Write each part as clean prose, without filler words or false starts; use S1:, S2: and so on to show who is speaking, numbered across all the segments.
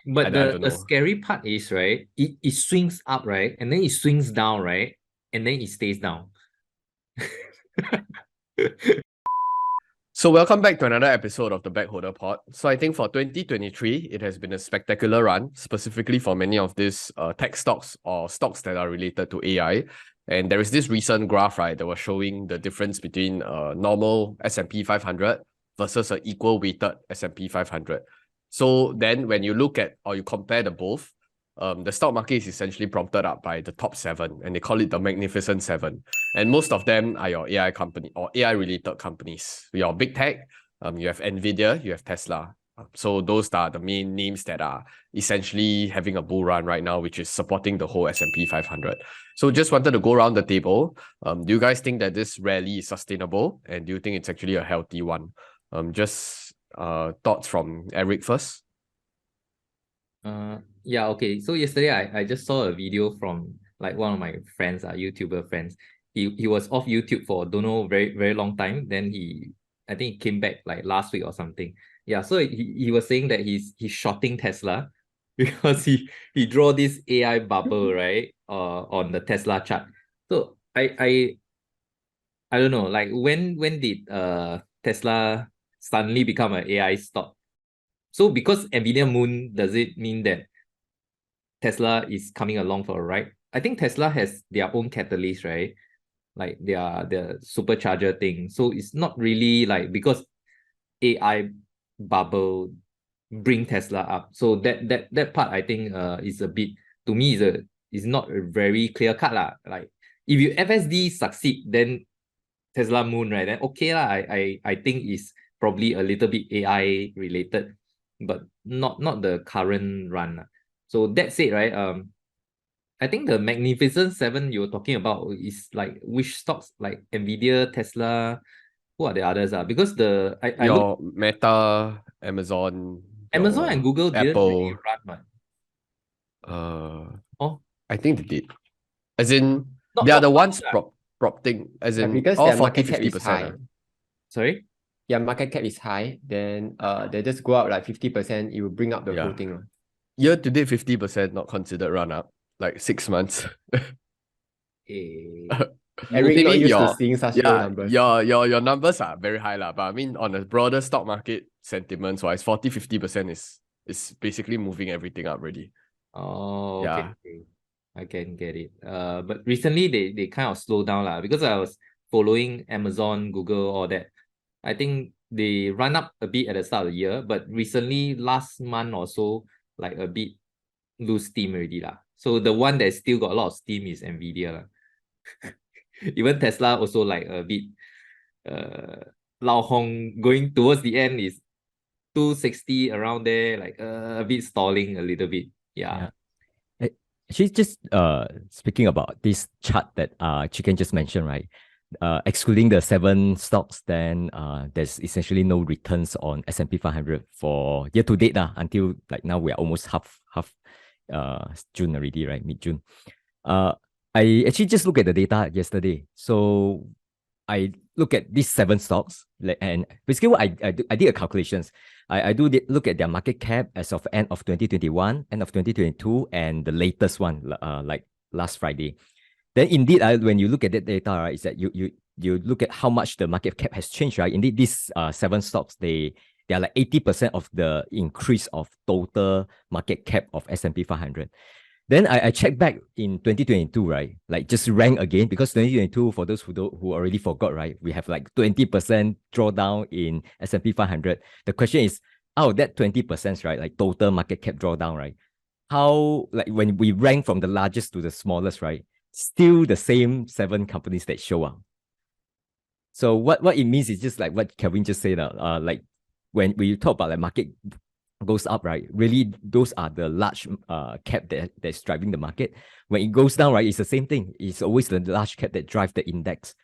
S1: But
S2: I
S1: the
S2: don't know.
S1: scary part is, right, it swings up, right? And then it swings down, right? And then it stays down.
S2: So welcome back to another episode of the Backholder Pod. So I think for 2023, it has been a spectacular run, specifically for many of these tech stocks or stocks that are related to AI. And there is this recent graph, right, that was showing the difference between normal S&P 500 versus an equal weighted S&P 500. So then when you look at or you compare the both, the stock market is essentially prompted up by the top 7, and they call it the Magnificent 7. And most of them are your AI company or AI related companies. Your big tech, you have Nvidia, you have Tesla. So those are the main names that are essentially having a bull run right now, which is supporting the whole S&P 500. So just wanted to go around the table. Do you guys think that this rally is sustainable? And do you think it's actually a healthy one? Just thoughts from Eric first.
S1: Yeah, okay. So yesterday I just saw a video from like one of my friends, YouTuber friends. He was off YouTube for don't know very long time. Then I think he came back like last week or something. Yeah, so he was saying that he's shorting Tesla because he draw this AI bubble, right? On the Tesla chart. So I don't know, like when did Tesla suddenly become an AI stock? So because Nvidia moon, does it mean that Tesla is coming along for a ride? I think Tesla has their own catalyst, right? Like their supercharger thing. So it's not really like because AI bubble bring Tesla up. So that part I think is a bit, to me, is not a very clear cut lah. Like if you FSD succeed, then Tesla moon, right? Then okay lah. I think is probably a little bit AI related, but not the current run lah. So that said, right? I think the Magnificent 7 you're talking about is like which stocks, like Nvidia, Tesla, who are the others? Because I look,
S2: Your Meta, Amazon,
S1: Amazon and
S2: your
S1: Google didn't really
S2: Apple.
S1: run much.
S2: I think they did. As in,
S1: Not
S2: they are
S1: not
S2: the
S1: much
S2: ones prompting, as
S3: Yeah,
S2: in
S3: because
S2: all
S3: their
S2: 40,
S3: market cap is
S2: 50%.
S3: high.
S1: Sorry?
S3: Yeah, market cap is high. Then they just go up like 50%. It will bring up the whole
S2: Yeah.
S3: thing.
S2: Year to date, 50% not considered run up, like 6 months.
S3: Eric not
S2: Maybe
S3: used to seeing such low numbers.
S2: your numbers are very high, but I mean, on a broader stock market sentiments wise, 40, 50% is basically moving everything up already.
S1: Oh,
S2: Yeah.
S1: okay. I can get it. But recently they kind of slowed down lah, because I was following Amazon, Google, all that. I think they run up a bit at the start of the year, but recently last month or so, like a bit lose steam already lah. So the one that still got a lot of steam is Nvidia lah. Even Tesla also like a bit Lao Hong going towards the end is 260 around there, like a bit stalling a little bit. Yeah.
S4: Actually, just speaking about this chart that Chicken just mentioned, right? Excluding the 7 stocks, then there's essentially no returns on S&P 500 for year to date until like now we are almost half June already, right? Mid-June. I actually just looked at the data yesterday. So I look at these 7 stocks, and basically what I did a calculations. I look at their market cap as of end of 2021, end of 2022, and the latest one, like last Friday. Then indeed, when you look at that data, right, is that you look at how much the market cap has changed, right? Indeed, these 7 stocks, they are like 80% of the increase of total market cap of S&P 500. Then I checked back in 2022, right? Like just rank again, because 2022, for those who already forgot, right? We have like 20% drawdown in S&P 500. The question is, out of that 20%, right? Like total market cap drawdown, right? How, like when we rank from the largest to the smallest, right? Still the same 7 companies that show up. So what it means is just like what Kevin just said, like when we talk about like market goes up, right? Really, those are the large cap that's driving the market. When it goes down, right, it's the same thing. It's always the large cap that drive the index.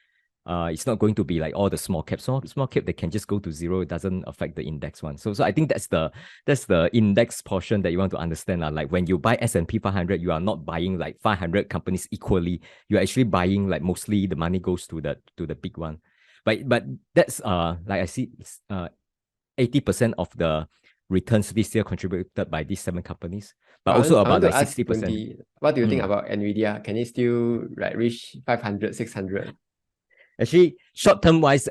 S4: It's not going to be like all the small caps. Small cap that can just go to zero. It doesn't affect the index one. So I think that's the index portion that you want to understand. Like when you buy S&P 500, you are not buying like 500 companies equally. You're actually buying like mostly the money goes to the big one. But that's like I see 80% of the returns this year contributed by these 7 companies, but
S3: I
S4: also
S3: want
S4: about
S3: to
S4: like
S3: ask
S4: 60%.
S3: Bunty, what do you think
S4: Mm.
S3: about Nvidia? Can it still like reach 500, 600?
S4: Actually, short term wise,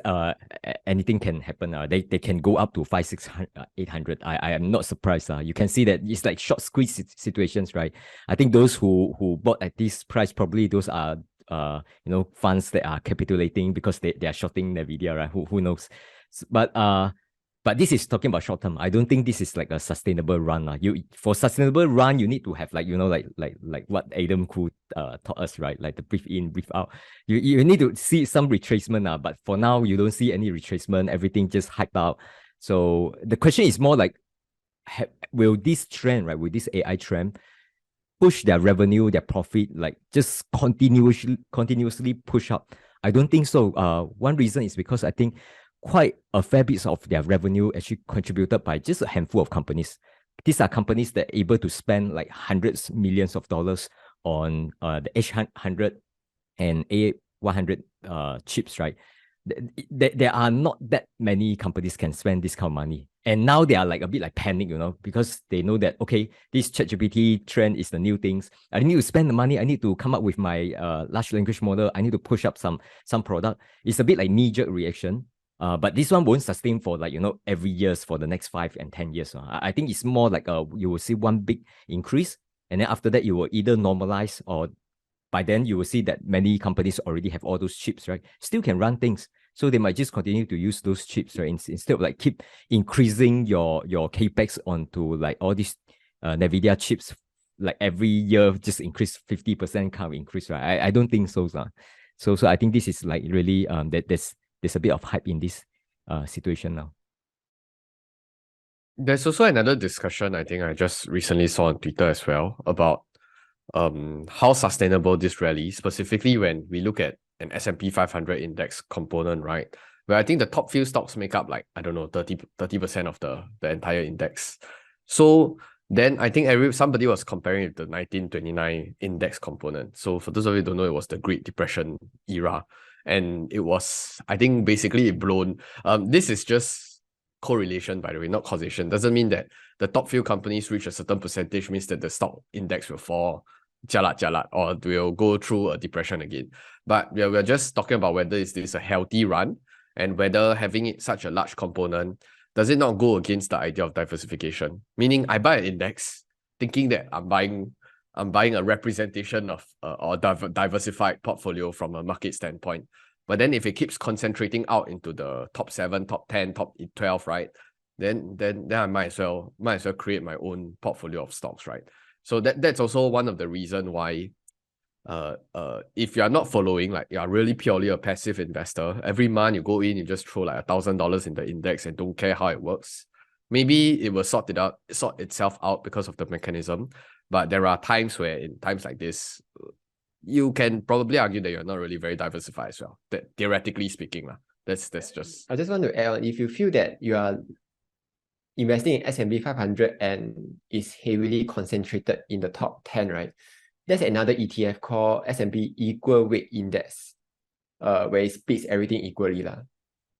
S4: anything can happen. They can go up to 500, 600, 800. I am not surprised. You can see that it's like short squeeze situations, right? I think those who bought at this price, probably those are funds that are capitulating because they are shorting Nvidia, right? Who knows? But this is talking about short term. I don't think this is like a sustainable run. For sustainable run, you need to have like what Adam Khoo taught us, right? Like the breathe in, breathe out. You need to see some retracement. But for now, you don't see any retracement. Everything just hyped out. So the question is more like, will this trend, right? Will this AI trend push their revenue, their profit, like just continuously push up? I don't think so. One reason is because I think quite a fair bit of their revenue actually contributed by just a handful of companies. These are companies that are able to spend like hundreds millions of dollars on the H100 and A100 chips, right? There are not that many companies can spend this kind of money. And now they are like a bit like panic, because they know that, okay, this ChatGPT trend is the new things. I need to spend the money. I need to come up with my large language model. I need to push up some product. It's a bit like knee-jerk reaction. But this one won't sustain for like, every years for the next 5 and 10 years. I think it's more like you will see one big increase. And then after that, you will either normalize, or by then you will see that many companies already have all those chips, right? Still can run things. So they might just continue to use those chips, right? Instead of like keep increasing your capex onto like all these Nvidia chips, like every year just increase 50% kind of increase, right? I don't think so. So I think this is like really that there's a bit of hype in this situation now.
S2: There's also another discussion I think I just recently saw on Twitter as well about how sustainable this rally, specifically when we look at an S&P 500 index component, right? Where I think the top few stocks make up like, I don't know, 30% of the entire index. So then I think somebody was comparing it to the 1929 index component. So for those of you who don't know, it was the Great Depression era. And it was, I think basically it blown. This is just correlation, by the way, not causation. Doesn't mean that the top few companies reach a certain percentage means that the stock index will fall jalat, or will go through a depression again. But we're just talking about whether is this a healthy run, and whether having it such a large component, does it not go against the idea of diversification? Meaning I buy an index thinking that I'm buying a representation of or diversified portfolio from a market standpoint. But then if it keeps concentrating out into the top 7, top 10, top 12, right? Then I might as well create my own portfolio of stocks, right? So that's also one of the reasons why if you are not following, like you are really purely a passive investor, every month you go in, you just throw like $1,000 in the index and don't care how it works. Maybe it will sort itself out because of the mechanism. But there are times where, in times like this, you can probably argue that you're not really very diversified as well. That, theoretically speaking, that's just.
S3: I just want to add on, if you feel that you are investing in S&P 500 and is heavily concentrated in the top 10, right? There's another ETF called S&P Equal Weight Index, where it splits everything equally.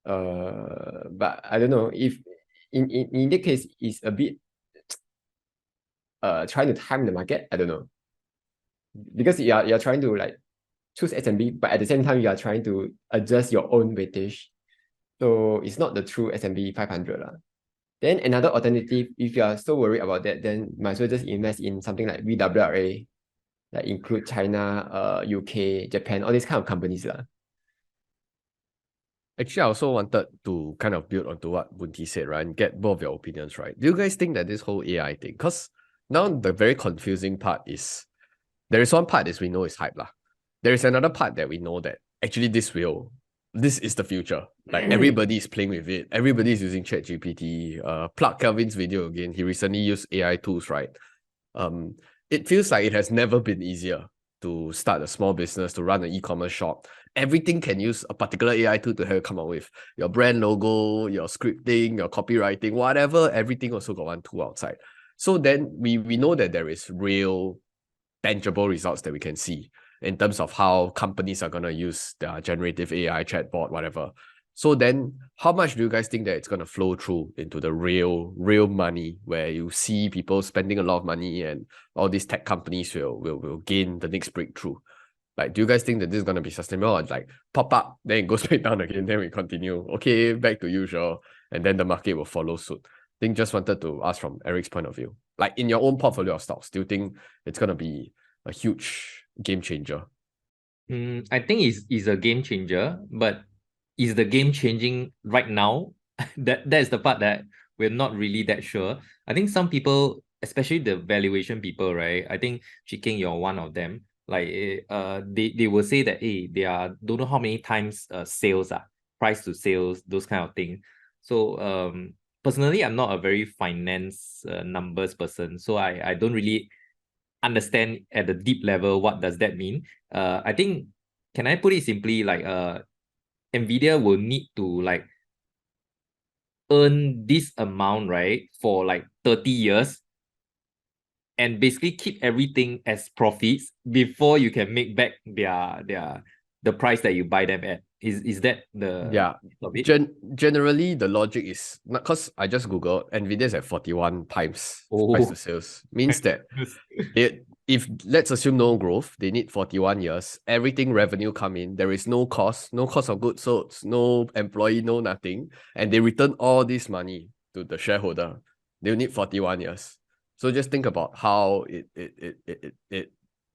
S3: But I don't know if in that case it's a bit trying to time the market. I don't know. Because you're trying to like choose S&P, but at the same time you are trying to adjust your own weightage. So it's not the true S&P 500. Then another alternative, if you are so worried about that, then might as well just invest in something like VWRA, like include China, UK, Japan, all these kind of companies.
S2: Actually, I also wanted to kind of build onto what Bunty said, right? And get both your opinions, right? Do you guys think that this whole AI thing, because now the very confusing part is, there is one part is we know is hype. There is another part that we know that actually this is the future. Like everybody is playing with it. Everybody is using ChatGPT. Plug Kelvin's video again. He recently used AI tools, right? It feels like it has never been easier to start a small business, to run an e-commerce shop. Everything can use a particular AI tool to help you come up with your brand logo, your scripting, your copywriting, whatever. Everything also got one tool outside. So then we know that there is real tangible results that we can see in terms of how companies are going to use their generative AI, chatbot, whatever. So then how much do you guys think that it's going to flow through into the real money, where you see people spending a lot of money and all these tech companies will gain the next breakthrough? Like, do you guys think that this is going to be sustainable, or like pop up, then it goes back down again, then we continue? Okay, back to usual, and then the market will follow suit. I think just wanted to ask from Eric's point of view. Like, in your own portfolio of stocks, do you think it's going to be a huge game changer?
S1: I think is a game changer, but is the game changing right now? That is the part that we're not really that sure. I think some people, especially the valuation people, right? I think Chiking, you're one of them. Like they will say that they are don't know how many times sales price to sales, those kind of things. So personally, I'm not a very finance numbers person, so I don't really understand at the deep level what does that mean. I think, can I put it simply, like Nvidia will need to like earn this amount, right, for like 30 years and basically keep everything as profits before you can make back the price that you buy them at. Is that the
S2: Yeah,
S1: of it?
S2: generally the logic is not, because I just googled Nvidia's at 41 times price to sales. Means that if let's assume no growth, they need 41 years, everything revenue come in, there is no cost of goods sold, no employee, no nothing, and they return all this money to the shareholder. They'll need 41 years. So just think about how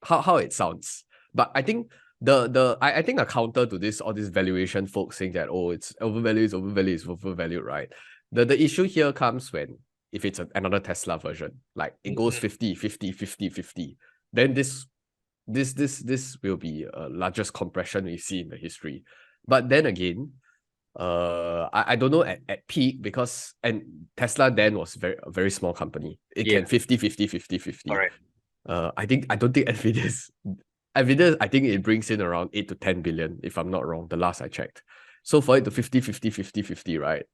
S2: how it sounds. But I think I think a counter to this, all this valuation folks saying that, oh, it's overvalued, right? The issue here comes when, if it's another Tesla version, like it goes 50, 50, 50, 50, then this will be a largest compression we see in the history. But then again, I don't know at peak, because and Tesla then was a very small company. It can 50, 50, 50, 50.
S1: Correct.
S2: I don't think Nvidia, I think it brings in around 8 to 10 billion, if I'm not wrong, the last I checked. So for it to 50, 50, 50, 50, right?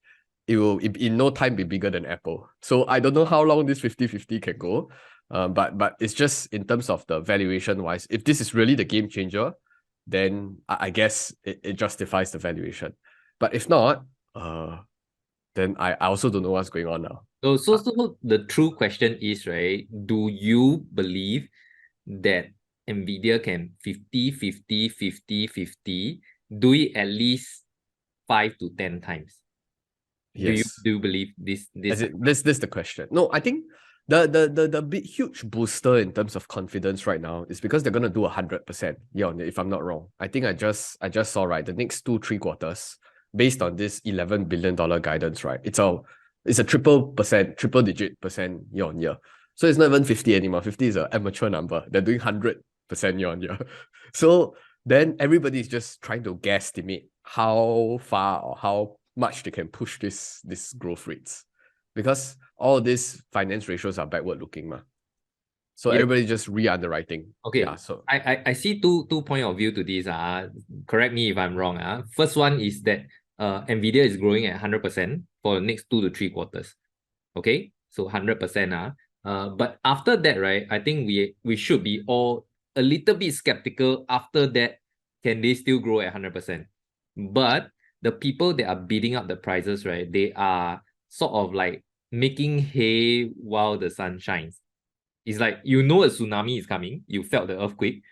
S2: It will in no time be bigger than Apple. So I don't know how long this 50-50 can go. But it's just in terms of the valuation wise, if this is really the game changer, then I guess it justifies the valuation. But if not, then I also don't know what's going on now.
S1: So the true question is, right, do you believe that Nvidia can 50, 50, 50, 50, do it at least 5 to 10 times?
S2: Yes.
S1: Do you believe this?
S2: This is the question. No, I think the big huge booster in terms of confidence right now is because they're gonna do 100% year on year, if I'm not wrong. I think I just saw, right, the next 2-3 quarters, based on this $11 billion guidance, right? It's a triple digit percent year on year. So it's not even 50 anymore. 50 is an amateur number. They're doing 100% year on year. So then everybody's just trying to guesstimate how far or how much they can push this growth rates, because all these finance ratios are backward looking, ma. So everybody just re-underwriting.
S1: Okay.
S2: Yeah. So
S1: I see two point of view to this. Correct me if I'm wrong. First one is that Nvidia is growing at 100% for the next 2 to 3 quarters. Okay, so 100%. But after that, right, I think we should be all a little bit skeptical. After that, can they still grow at 100%? But the people that are bidding up the prices, right, they are sort of like making hay while the sun shines. It's like, a tsunami is coming. You felt the earthquake,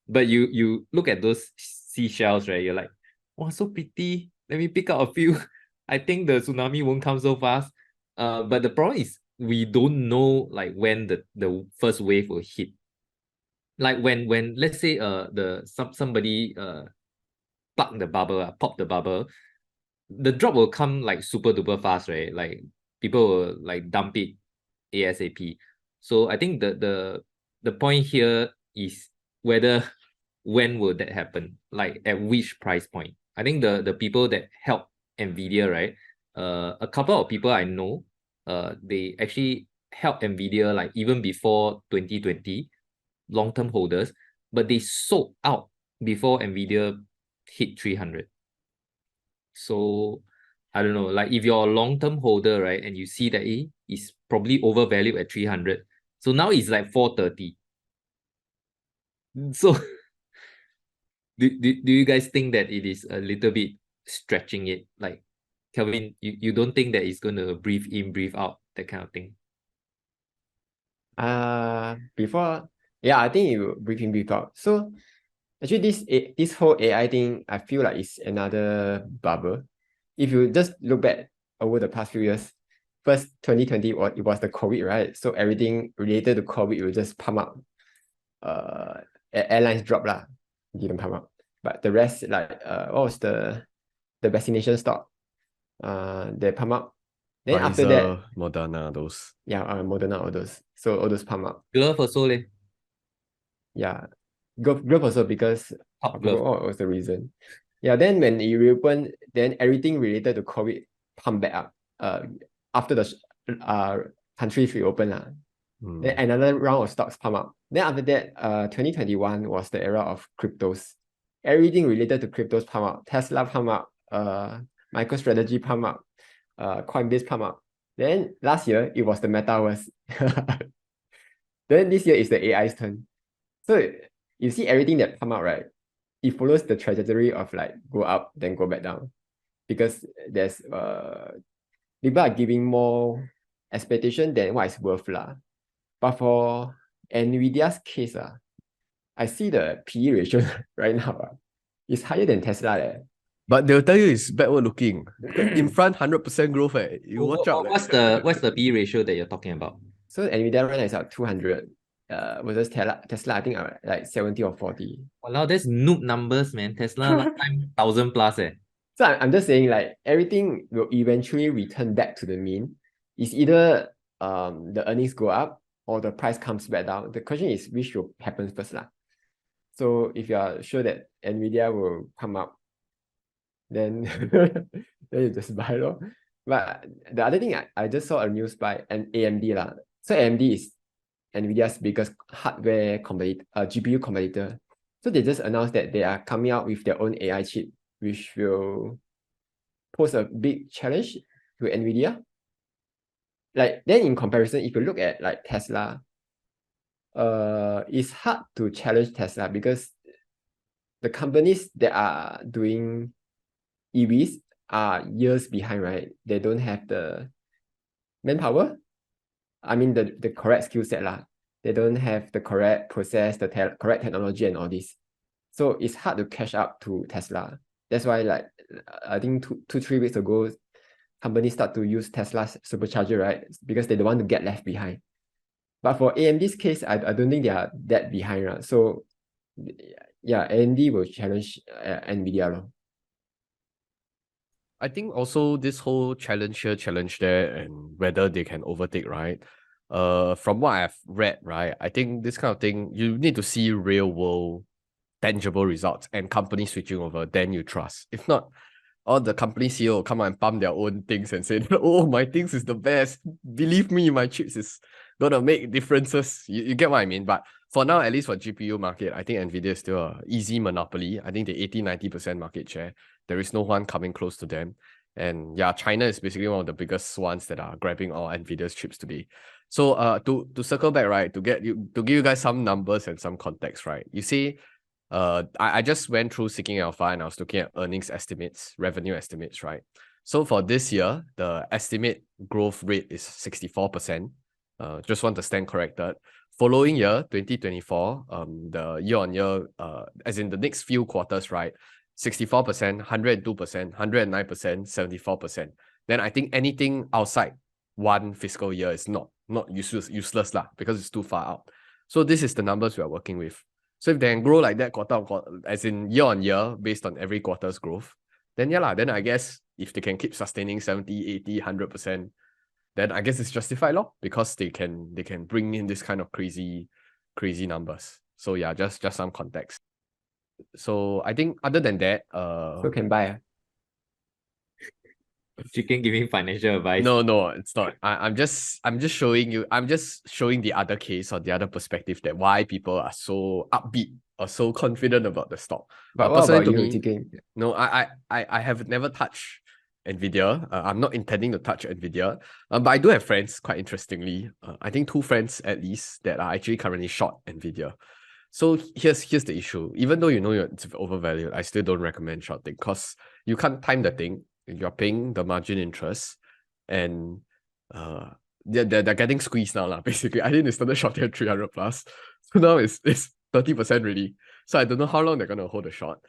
S1: but you look at those seashells, right? You're like, oh, so pretty. Let me pick up a few. I think the tsunami won't come so fast. But the problem is we don't know like when the first wave will hit. Like when let's say somebody plug the bubble, pop the bubble, the drop will come like super duper fast, right? Like people will like dump it ASAP. So I think the point here is whether when will that happen? Like at which price point? I think the people that help Nvidia, right? A couple of people I know, they actually help Nvidia like even before 2020, long-term holders, but they sold out before Nvidia hit 300. So I don't know, like if you're a long-term holder, right, and you see that it's probably overvalued at 300, so now it's like 430. So do you guys think that it is a little bit stretching it? Like, Kelvin, you don't think that it's going to breathe in, breathe out, that kind of thing?
S3: Before, yeah, I think it will breathe in, breathe out. So actually, this whole AI thing, I feel like it's another bubble. If you just look back over the past few years, first 2020 it was the COVID, right? So everything related to COVID will just pump up. Airlines drop lah, didn't pump up. But the rest, like what was the vaccination stock? They pump up. Then after that,
S2: Pfizer, Moderna, those.
S3: yeah, Moderna, all those. So all those pump up.
S1: Glove also, leh.
S3: Yeah, growth also because I
S1: Top
S3: forgot
S1: glove.
S3: what was the reason. Yeah, then when it reopened, then everything related to COVID pumped back up. After the countries reopen lah. Then another round of stocks pump up. Then after that, 2021 was the era of cryptos. Everything related to cryptos pump up. Tesla pump up. MicroStrategy pump up. Coinbase pump up. Then last year it was the metaverse. Then this year is the AI's turn. So you see everything that come out, right? It follows the trajectory of like go up, then go back down. Because there's people are giving more expectation than what it's worth lah. But for Nvidia's case, I see the PE ratio right now. It's higher than Tesla.
S2: But they'll tell you it's backward looking. In front, 100% growth. You watch out.
S1: What's the PE ratio that you're talking about?
S3: So Nvidia right now is at 200. Versus Tesla, I think like 70 or 40.
S1: Wow, that's noob numbers, man. Tesla last time 1,000 plus.
S3: So I'm just saying like everything will eventually return back to the mean. It's either the earnings go up or the price comes back down. The question is which will happen first lah. So if you are sure that Nvidia will come up, then then you just buy lor. But the other thing I just saw a news by an AMD lah. So AMD is Nvidia's biggest hardware GPU competitor. So they just announced that they are coming out with their own AI chip, which will pose a big challenge to Nvidia. Like then in comparison, if you look at like Tesla, it's hard to challenge Tesla because the companies that are doing EVs are years behind, right? They don't have the manpower. I mean the correct skill set lah. They don't have the correct process, the correct technology and all this. So it's hard to catch up to Tesla. That's why like I think 3 weeks ago, companies start to use Tesla's supercharger, right? Because they don't want to get left behind. But for AMD's case, I don't think they are that behind, right? So yeah, AMD will challenge Nvidia lor.
S2: I think also this whole challenge here, challenge there, and whether they can overtake, right? From what I've read, right, I think this kind of thing, you need to see real world tangible results and companies switching over, then you trust. If not, all the company CEO will come out and pump their own things and say, oh, my things is the best. Believe me, my chips is gonna make differences. You get what I mean? But for now, at least for GPU market, I think Nvidia is still an easy monopoly. I think the 80-90% market share. There is no one coming close to them. And yeah, China is basically one of the biggest ones that are grabbing all Nvidia's chips today. So to circle back, right, to give you guys some numbers and some context, right? You see, I just went through Seeking Alpha and I was looking at earnings estimates, revenue estimates, right? So for this year, the estimate growth rate is 64%. Just want to stand corrected. Following year, 2024, the year-on-year, as in the next few quarters, right? 64%, 102%, 109%, 74%. Then I think anything outside one fiscal year is not useless lah, because it's too far out. So this is the numbers we are working with. So if they can grow like that quarter on quarter, as in year on year, based on every quarter's growth, then yeah lah, then I guess if they can keep sustaining 70, 80, 100%, then I guess it's justified lor, because they can bring in this kind of crazy numbers. So yeah, just some context. So I think other than that,
S3: So can buy.
S1: Chicken giving financial advice.
S2: No, it's not. I'm just showing you. I'm just showing the other case or the other perspective that why people are so upbeat or so confident about the stock.
S3: But what
S2: personally
S3: about
S2: to
S3: you,
S2: me,
S3: Chicken?
S2: no, I have never touched Nvidia. I'm not intending to touch Nvidia. But I do have friends, quite interestingly. I think 2 friends at least that are actually currently short Nvidia. So here's the issue. Even though you know it's overvalued, I still don't recommend shorting because you can't time the thing. You're paying the margin interest, and they're getting squeezed now lah. Basically, I think they started shorting at 300 plus, so now it's 30% really. So I don't know how long they're gonna hold the short.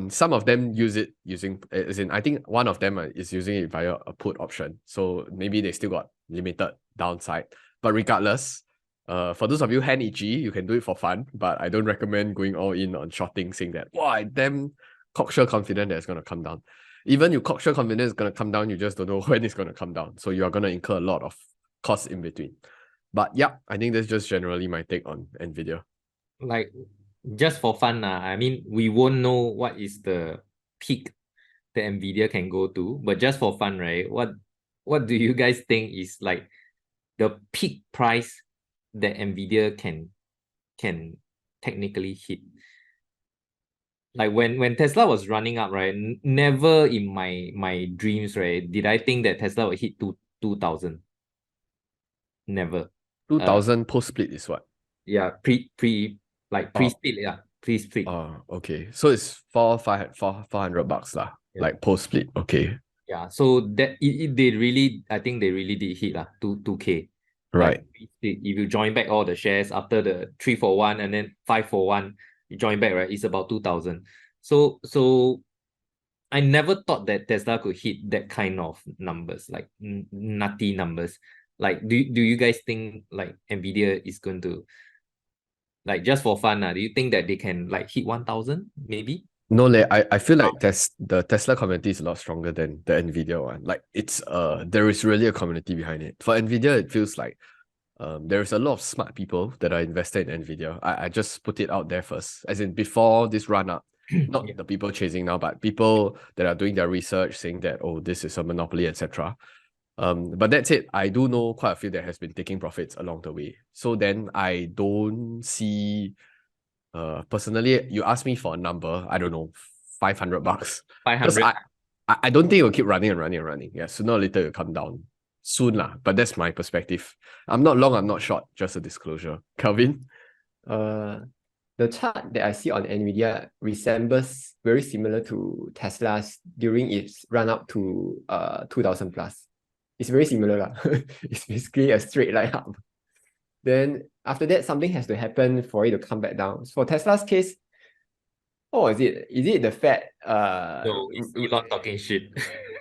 S2: Some of them use it using, as in I think one of them is using it via a put option. So maybe they still got limited downside. But regardless, for those of you hand itchy, you can do it for fun. But I don't recommend going all in on shorting, saying that, wow, I'm damn cocksure confident that it's gonna come down. Even you cocksure confident it's gonna come down, you just don't know when it's gonna come down. So you are gonna incur a lot of costs in between. But yeah, I think that's just generally my take on Nvidia.
S1: Like, just for fun, I mean, we won't know what is the peak that Nvidia can go to, but just for fun, right? What do you guys think is like the peak price that Nvidia can technically hit? Like when Tesla was running up, right? Never in my dreams, right, did I think that Tesla would hit 2,000. Never.
S2: 2000 post split is what?
S1: Yeah, pre-split, yeah, pre-split.
S2: Oh, okay. So it's 400 bucks lah.
S1: Yeah.
S2: Like post split. Okay.
S1: Yeah, so that they really, I think they really did hit 2K.
S2: Right.
S1: Like, if you join back all the shares after the 3-for-1 and then 5-for-1, you join back, right? It's about 2,000. So I never thought that Tesla could hit that kind of numbers, like nutty numbers. Like, do you guys think like Nvidia is going to, like, just for fun, do you think that they can like hit 1,000 maybe?
S2: No, I feel like the Tesla community is a lot stronger than the Nvidia one. Like it's there is really a community behind it. For Nvidia, it feels like there is a lot of smart people that are invested in Nvidia. I just put it out there first, as in before this run up, not
S1: Yeah.
S2: the people chasing now, but people that are doing their research saying that, oh, this is a monopoly, etc. But that's it. I do know quite a few that has been taking profits along the way. So then I don't see. Personally, you ask me for a number, I don't know, 500 bucks. Because
S1: 500.
S2: I don't think it will keep running and running and running. Yeah, sooner or later it will come down. Soon lah. But that's my perspective. I'm not long, I'm not short. Just a disclosure. Kelvin?
S3: The chart that I see on Nvidia resembles very similar to Tesla's during its run up to 2000 plus. It's very similar lah. It's basically a straight line up. Then after that, something has to happen for it to come back down. So for Tesla's case, is it the Fed?
S1: No, it's Elon talking shit.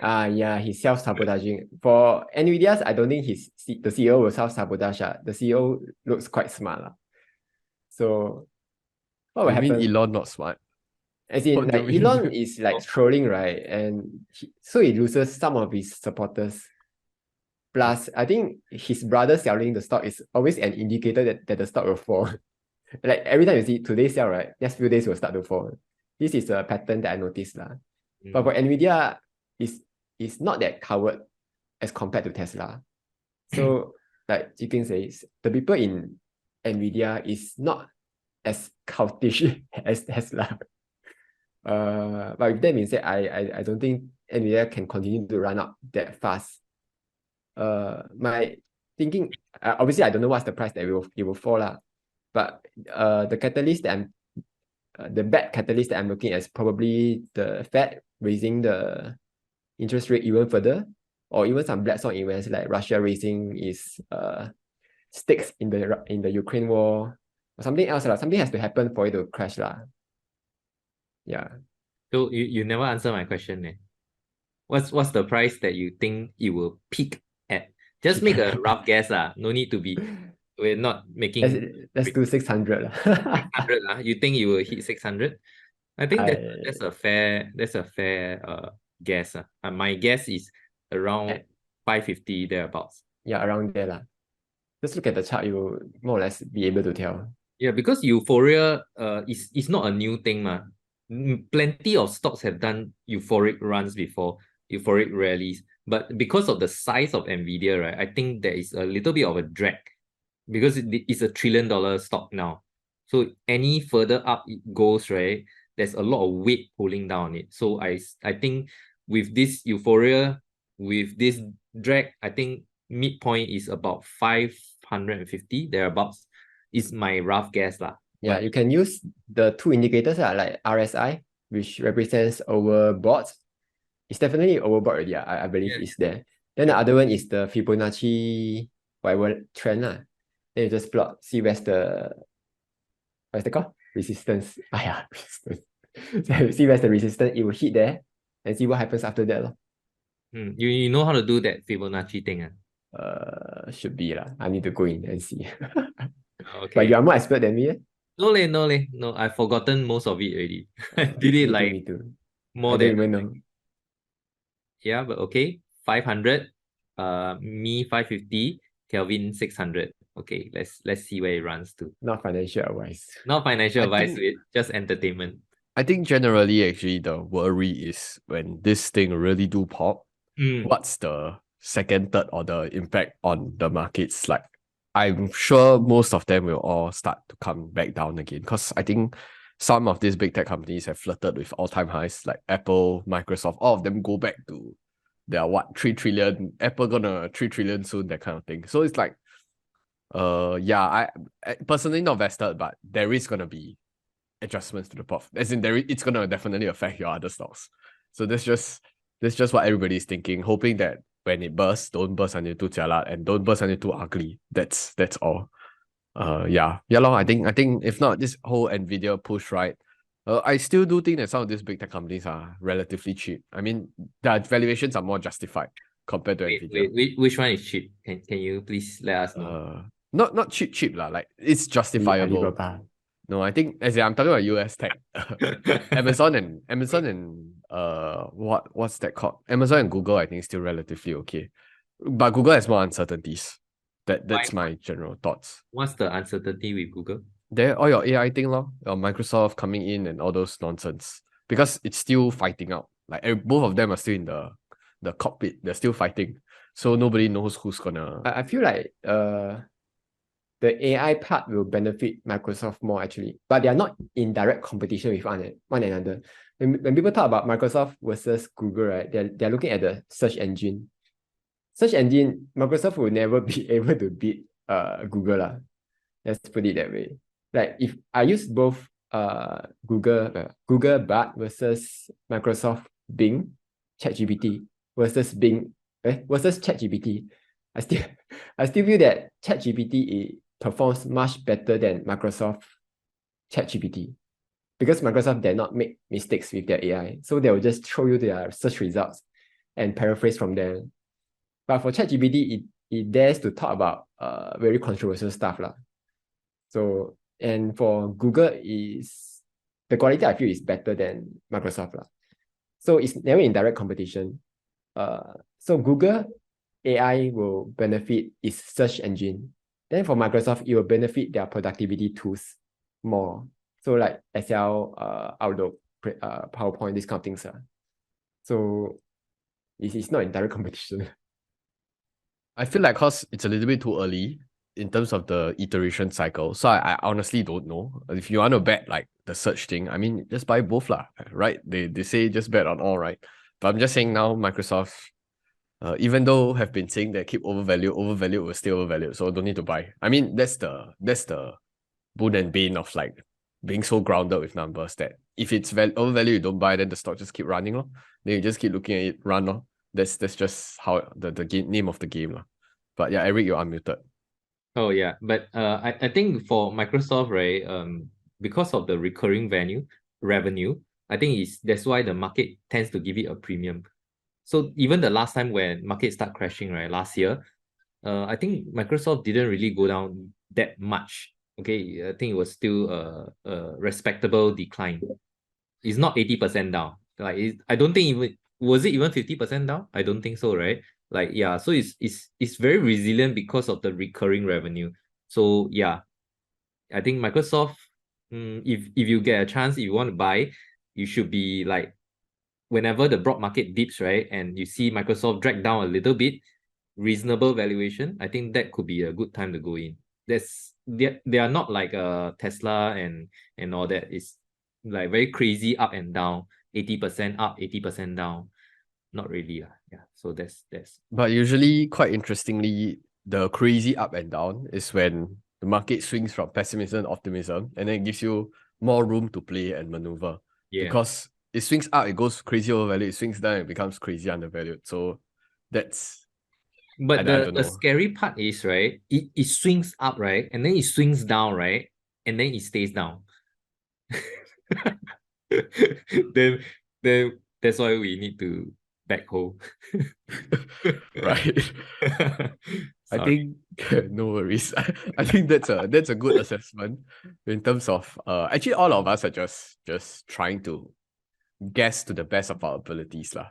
S3: Yeah, he's self-sabotaging. For Nvidia's, I don't think the CEO will self-sabotage. The CEO looks quite smart. So what will
S2: You mean
S3: happen?
S2: Elon not smart?
S3: As in,
S2: What do
S3: like,
S2: you mean?
S3: Elon is like trolling, right? And so he loses some of his supporters. Plus, I think his brother selling the stock is always an indicator that the stock will fall. Like every time you see today sell, right, next few days will start to fall. This is a pattern that I noticed. But for Nvidia, it's not that coward as compared to Tesla. So, like Chicken says, the people in Nvidia is not as cultish as Tesla. But with that being said, I don't think Nvidia can continue to run up that fast. My thinking, obviously I don't know what's the price that it will fall lah. But the catalyst that the bad catalyst that I'm looking at is probably the Fed raising the interest rate even further, or even some black swan events like Russia raising its stakes in the Ukraine war, or something else. Something has to happen for it to crash lah. Yeah.
S1: So you never answer my question, eh? What's the price that you think it will peak at? Just make a rough guess lah. No need to be. We're not making.
S3: Let's do 600
S1: 600 lah. You think you will hit 600? I think that's a fair guess. My guess is around 550 thereabouts.
S3: Yeah, around there lah. Just look at the chart, you will more or less be able to tell.
S1: Yeah, because euphoria is not a new thing, plenty of stocks have done euphoric runs before, euphoric rallies. But because of the size of Nvidia, right, I think there is a little bit of a drag because it's a $1 trillion stock now. So any further up it goes, right, there's a lot of weight pulling down it. So I think with this euphoria, with this drag, I think midpoint is about 550 thereabouts. Is my rough guess lah.
S3: Yeah,
S1: But
S3: you can use the two indicators like RSI, which represents overbought. It's definitely overbought already. I believe
S1: yeah,
S3: it's there. Then the other one is the Fibonacci whatever trend. Then you just plot, see what's it called? Resistance. Yeah, resistance. So see where's the resistance, it will hit there and see what happens after that.
S1: you know how to do that Fibonacci thing.
S3: Should be lah. I need to go in and see. But
S1: Okay.
S3: you are more expert than me.
S1: No, I've forgotten most of it already. I did
S3: Me
S1: it
S3: too,
S1: like
S3: me too.
S1: more
S3: I don't
S1: than
S3: even know.
S1: yeah, but okay. 500, me 550, Kelvin 600. Okay, let's see where it runs to.
S3: Not financial advice.
S1: Not financial
S2: I
S1: advice,
S2: think-
S1: with just entertainment.
S2: I think generally, actually, the worry is when this thing really do pop, what's the second, third order impact on the markets? Like, I'm sure most of them will all start to come back down again because I think some of these big tech companies have flirted with all-time highs, like Apple, Microsoft, all of them go back to their 3 trillion, Apple gonna 3 trillion soon, that kind of thing. So it's like, I personally not vested, but there is gonna be adjustments to the pot. As in, it's gonna definitely affect your other stocks. So that's just what everybody is thinking, hoping that when it bursts, don't burst until too jialat and don't burst until too ugly. That's all. Lor. I think if not this whole Nvidia push, right? I still do think that some of these big tech companies are relatively cheap. I mean, their valuations are more justified compared to Nvidia.
S1: Which one is cheap? Can you please let us know?
S2: Not cheap lah. Like it's justifiable.
S3: Alibaba.
S2: No, I think as in, I'm talking about US tech. Amazon and what's that called? Amazon and Google, I think, still relatively okay. But Google has more uncertainties. That's my general thoughts.
S1: What's the uncertainty with Google?
S2: There, all your AI thing, lor, your Microsoft coming in and all those nonsense. Because it's still fighting out. Like both of them are still in the cockpit. They're still fighting. So nobody knows who's gonna.
S3: I feel like the AI part will benefit Microsoft more actually, but they are not in direct competition with one another. When people talk about Microsoft versus Google, right, they're looking at the search engine. Search engine, Microsoft will never be able to beat Google lah. Let's put it that way. Like if I use both Google Bard versus Microsoft Bing, ChatGPT versus versus ChatGPT, I still feel that ChatGPT performs much better than Microsoft ChatGPT because Microsoft dare not make mistakes with their AI, so they will just show you their search results and paraphrase from there. But for ChatGPT, it dares to talk about very controversial stuff lah. So and for Google is the quality I feel is better than Microsoft lah. So it's never in direct competition. So Google AI will benefit its search engine. Then for Microsoft, it will benefit their productivity tools more. So like Excel, Outlook, PowerPoint, these kind of things. So it's not in direct competition.
S2: I feel like cause it's a little bit too early in terms of the iteration cycle. So I honestly don't know. If you want to bet like the search thing, I mean, just buy both lah, right? They say just bet on all, right? But I'm just saying now Microsoft, even though have been saying that keep overvalued will stay overvalued. So don't need to buy. I mean, that's the boon and bane of like being so grounded with numbers that if it's overvalued, you don't buy, then the stock just keep running. Then you just keep looking at it run. That's just how the game, name of the game. But yeah, Eric, you're unmuted.
S1: Oh yeah, but I think for Microsoft, right, because of the recurring revenue, I think that's why the market tends to give it a premium. So even the last time when market start crashing, right, last year, I think Microsoft didn't really go down that much. Okay, I think it was still a respectable decline. It's not 80% down. Like I don't think even was it even 50% down? I don't think so, right? Like yeah, so it's very resilient because of the recurring revenue. So yeah, I think Microsoft, if you get a chance, if you want to buy, you should be like whenever the broad market dips, right, and you see Microsoft drag down a little bit, reasonable valuation, I think that could be a good time to go in. They are not like Tesla and all that. It's like very crazy up and down, 80% up, 80% down. Not really. Yeah. So that's
S2: But usually, quite interestingly, the crazy up and down is when the market swings from pessimism to optimism, and then it gives you more room to play and maneuver.
S1: Yeah.
S2: Because it swings up, it goes crazy overvalued. It swings down, it becomes crazy undervalued. So that's
S1: But
S2: I
S1: the
S2: don't know.
S1: scary part is, right, it swings up, right? And then it swings down, right? And then it stays down. then that's why we need to backhold.
S2: Right. I
S1: Sorry.
S2: think no worries. I think that's a good assessment in terms of actually all of us are just trying to guess to the best of our abilities lah.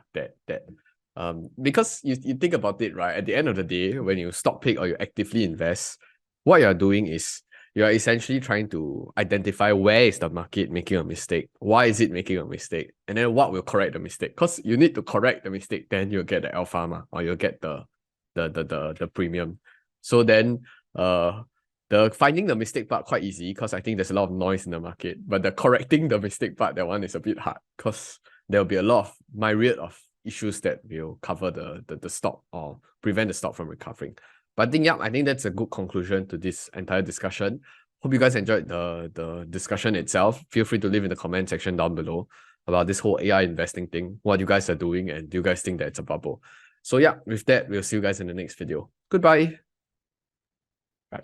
S2: Because you think about it, right? At the end of the day, when you stock pick or you actively invest, what you're doing is you're essentially trying to identify where is the market making a mistake, why is it making a mistake, and then what will correct the mistake. Because you need to correct the mistake, then you'll get the alpha or you'll get the premium. So then the finding the mistake part quite easy because I think there's a lot of noise in the market. But the correcting the mistake part, that one is a bit hard because there'll be a lot of myriad of issues that will cover the stock or prevent the stock from recovering. But I think that's a good conclusion to this entire discussion. Hope you guys enjoyed the discussion itself. Feel free to leave in the comment section down below about this whole AI investing thing, what you guys are doing, and do you guys think that it's a bubble? So with that, we'll see you guys in the next video. Goodbye.
S3: Right.